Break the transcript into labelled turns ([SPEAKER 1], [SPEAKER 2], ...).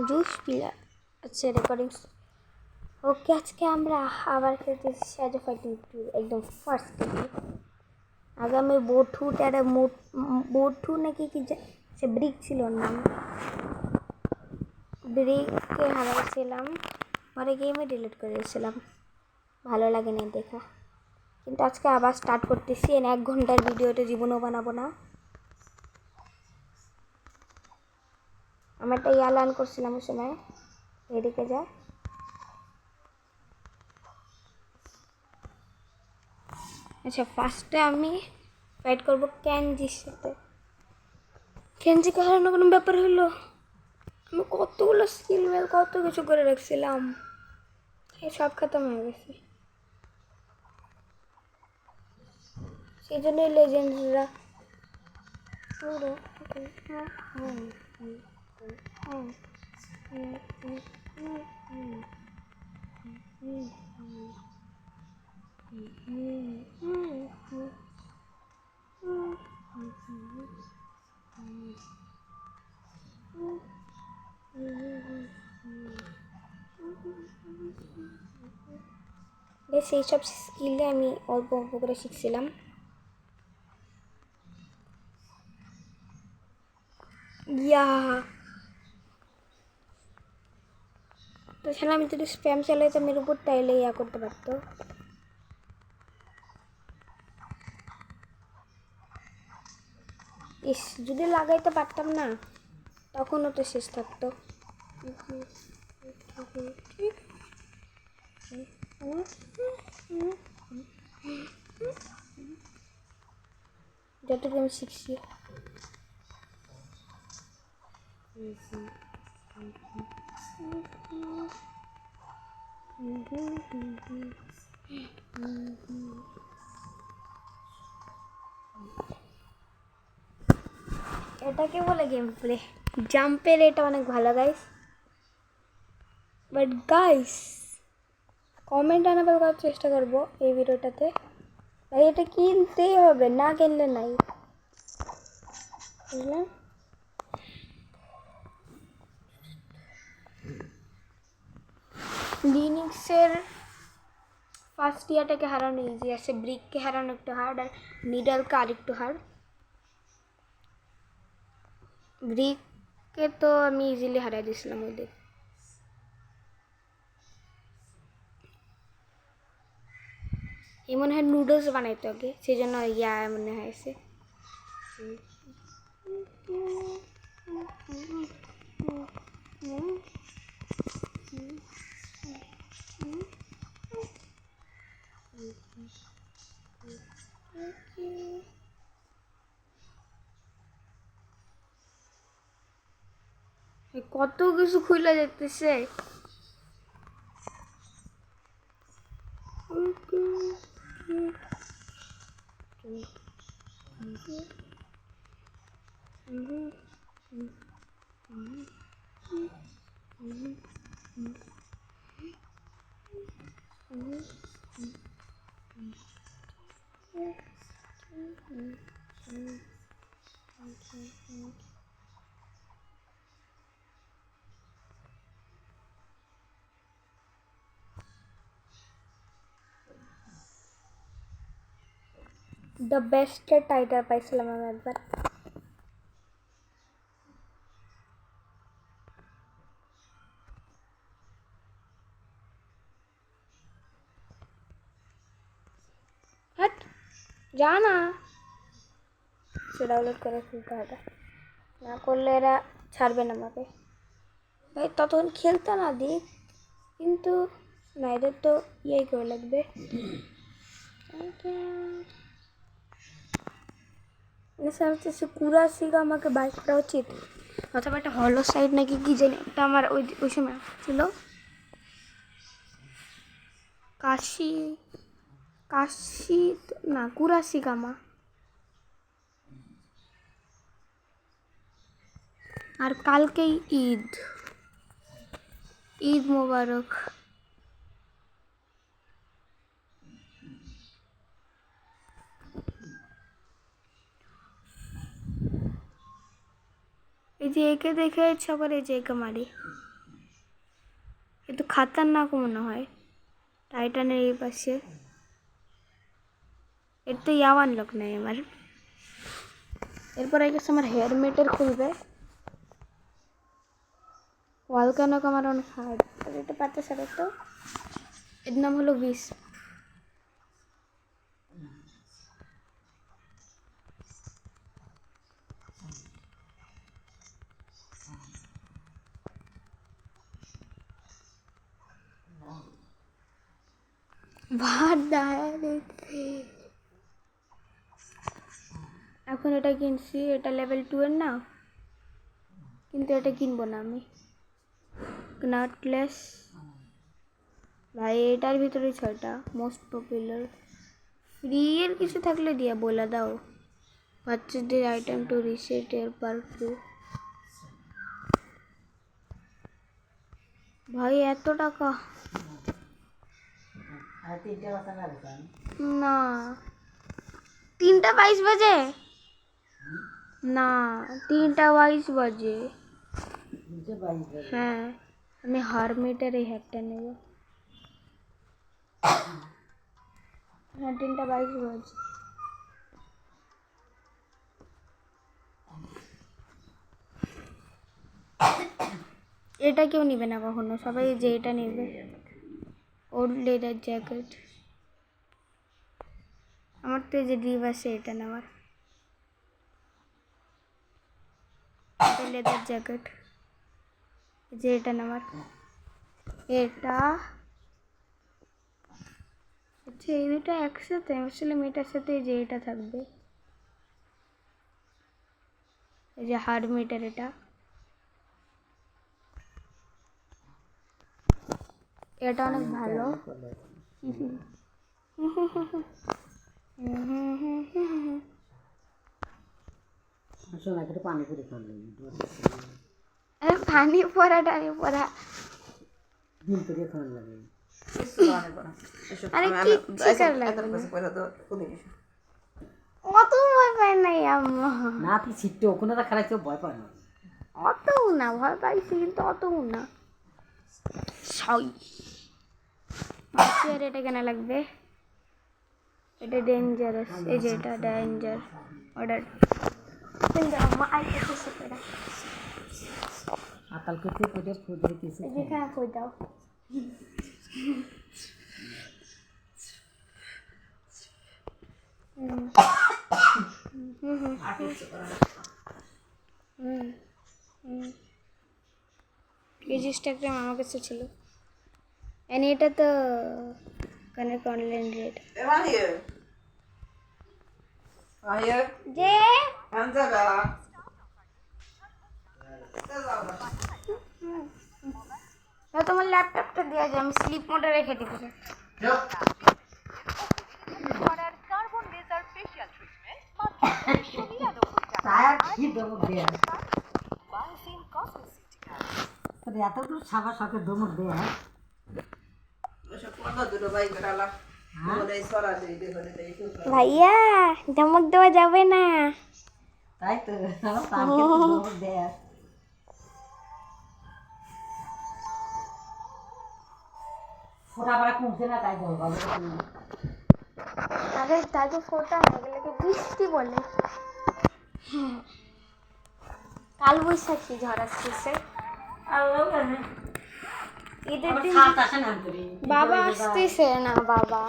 [SPEAKER 1] Juice পিলা। আচ্ছা recordings ওকে। আজকে আমরা আবার খেলতেছি শ্যাডো ফাইটিং 2 একদম ফার্স্ট থেকে। আগে আমি বোটহুট আর বোটহু নাকি কি সে ব্রিক ছিল ওর নাম, ব্রিককে হারাইছিলাম, পরে গেমে ডিলিট করে দিয়েছিলাম, ভালো লাগে না দেখা। কিন্তু আজকে আবার স্টার্ট করতেছি, 1 ঘন্টার ভিডিওটা জীবনও বানাবো না। আমি একটা লার্ন করছিলাম ওই সময়, এদিকে যা। আচ্ছা ফার্স্টে আমি ফাইট করবো কেনজির সাথে। কেনজিকে হারানো কোনো ব্যাপার হলো? আমি কতগুলো স্কিল মেল কত কিছু করে রাখছিলাম, এই সব খতম হয়ে গেছে। সেই জন্যই লেজেন্ডরা সেই সব স্কিলে আমি অল্প অল্প করে শিখছিলাম। ইয়া তো সেটা আমি যদি স্প্যাম চালাইতাম এর উপর তাইলে ইয়া করতে পারতো। ইস যদি লাগাইতে পারতাম না তখনও তো শেষ থাকতো। যতটুকু আমি শিখছি। এটাকে বলে গেম প্লে। জাম্পের এটা অনেক ভালো গাইস, বাট গাইস কমেন্ট আনাবার করার চেষ্টা করবো এই ভিডিওটাতে। ভাই এটা কিনতেই হবে, না কিনলে নাই, বুঝলেন? লিনিক্সের ফার্স্ট ইয়ারটাকে হারানো ইজি আছে, ব্রিককে হারানো একটু হার্ড, আর নিডলকে আর একটু হার্ড। ব্রিককে তো আমি ইজিলি হারাই দিয়েছিলাম ওদের। এই মনে হয় নুডলস বানাইতো আগে, সেই জন্য ইয়া মনে হয়েছে। কত কিছু খুলে যেতেছে। দ্য বেস্টের টাইটেল পাইছিলাম আমি একবার। হ্যাট যা না, সেটা ডাউনলোড করে ফেলতে হবে, না করলে এরা ছাড়বে না আমাকে। ভাই ততক্ষণ খেলতে না দিক, কিন্তু না এদের তো ইয়েই করে লাগবে। কুরাশিগা আমাকে বাইক করা উচিত, অথবা একটা হলো সাইড নাকি কি জানি একটা আমার ওই সময় ছিল। কাশি কাশি না কুরাশিগামা। আর কালকেই ঈদ, ঈদ মোবারক। এই যে একে দেখে ইচ্ছা করে যে একে মারি। কিন্তু খাতারনাক মনে হয় টাইটানের এই পাশে। এর তো ইয়াওয়ান লোক নেই আমার। এরপর আই গেছে আমার হেয়ার মেটার খুলবে। ওয়ালকানক আমার অনেক হার্ড দিতে পারতে স্যার। তো এর নাম হলো 20। ভাত দেখতে এখন এটা কিনছি, এটা লেভেল 2 এর না, কিন্তু এটা কিনবো না আমি। নাটলেস ভাই এটার ভিতরে 6টা মোস্ট পপুলার। ফ্রি এর কিছু থাকলে দিয়া বলে দাও। পারচেজ আইটেম টু রিসেট এর পার টু। ভাই এত টাকা না। 3টা 22 বাজে না, 3টা 22 বাজে। হ্যাঁ আমি হারমিটের এই হ্যাটটা নেব। হ্যাঁ 3টা 22 বাজে। এটা কেউ নিবে না কখনো, সবাই যে এটা নেবে। ওল্ড লেদার জ্যাকেট, আমার তো এই যে ডিভ আছে এটা নেওয়ার। লেদার জ্যাকেট যে এটা নেওয়ার। এটা আচ্ছা এই দুটো একসাথে আসলে মেয়েটার সাথে যে এটা থাকবে, এই যে হার্ড মিটার এটা। এটা অনেক ভালো। পানি পড়া টানি পড়া আরে কি লাগবে অত ভয় পায় নাই আম্মা।
[SPEAKER 2] না তুই ছিটতে ওখানে তো খারাপ কেউ ভয় পায় না।
[SPEAKER 1] অতও না ভয় পাইছি, কিন্তু অতও না। আর এটা কেনা লাগবে, এটা ডেঞ্জারাস। এই যে এটা ডেঞ্জার অর্ডার
[SPEAKER 2] আকাল করতে করে ফুটে কিছু
[SPEAKER 1] যেখানে কই দাও। এই জিনিসটা একটা আমার কাছে ছিল। এটা তো কানের অনলাইন রেট যে তোমার ল্যাপটপটা দেওয়া যায়, আমি স্লিপ মোডে রেখে দিব।
[SPEAKER 2] এত তো সাবা শখের দমক দেয়।
[SPEAKER 1] ভাইয়া ধমক দেওয়া যাবে না।
[SPEAKER 2] তাই তো দমক দেয়। ফোটা পাড়া কমছে না তাই বলবো।
[SPEAKER 1] আরে তাকে ফোটা না গেলে বৃষ্টি বলে। কাল বৈশাখী ঝড় আসতেছে। ঈদের দিন বাবা আসতেছে না। বাবা